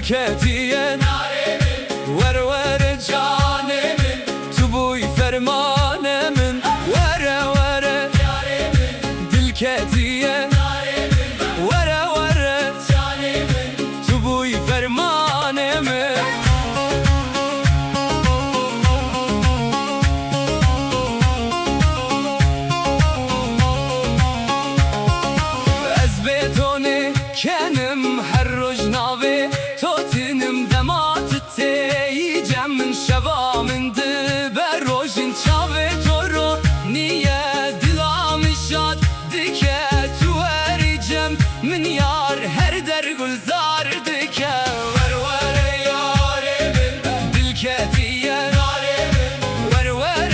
Ketiyen Ver ver canemin Tubuy fermanemin Vere vere Dil ketiyen Vere vere canemin Tubuy fermanemin Ez betoni kenim her rojnavi توتنم دمات تيجم من شبا من دبر روشن شاوه تو رو نیه دلام شاد دکه تو ریجم من یار هر در گلزار دکه ور ور یاره من دل کتیه ناره من ور ور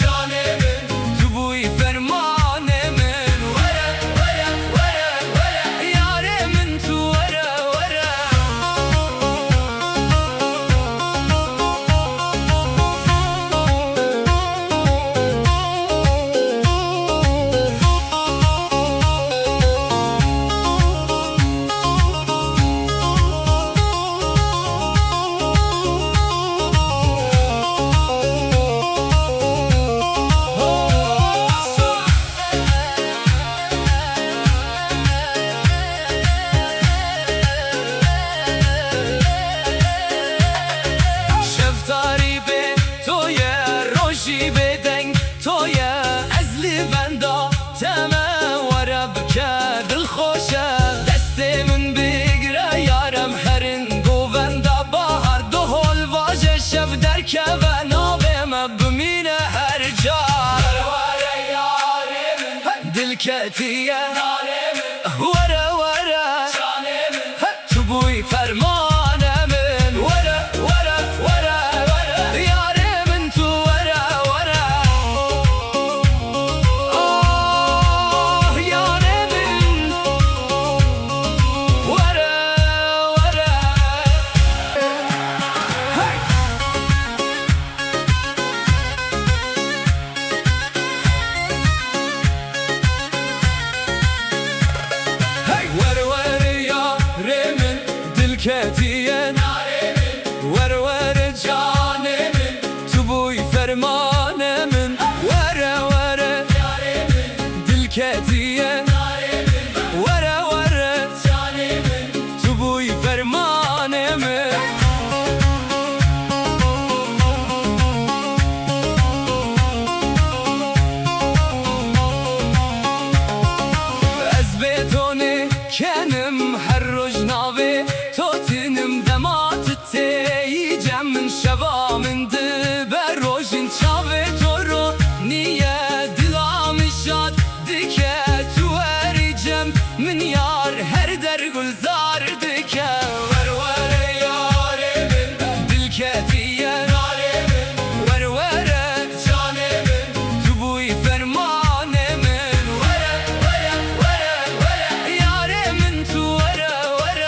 جانه من تو بوی فرمانه من ور ور ور ور یاره من تو ور ور بدنگ توی از لیوندا تمه ورب که دل خوشه دست من بگیره یارم هرین گووندا بهار دو هول واجه شب در که و نابم بمینه هر جا وره یارم دل کتیه نارم وره وره جانم تو بوی فرمانه من وره وره وره وره یارم تو کتیه ور ور جانه من تو بوی فرمانه من ور ور دل کتیه ور ور جانه من تو بوی فرمانه من از betoni kenim her rojnavi توتنم دمات تيجم من شبا من دبر روشن شاوه تو رو نیه دلام شاد دکه تو ریجم من یار هر در گلزار دکه ور ور یاره من دل کتیه ناره من ور ور جانه من تو بوی فرمانه من ور ور ور ور یاره من تو ور ور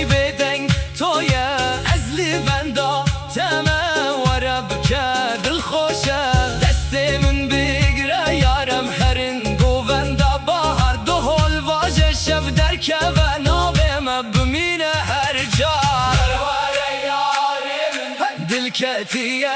بدنگ توی از لیوندا تمه ورب که دل خوشه دست من بگیره یارم هرین گووندا بهار دو هول واجه شب در که و نابم بمینه هر جا دل کتیه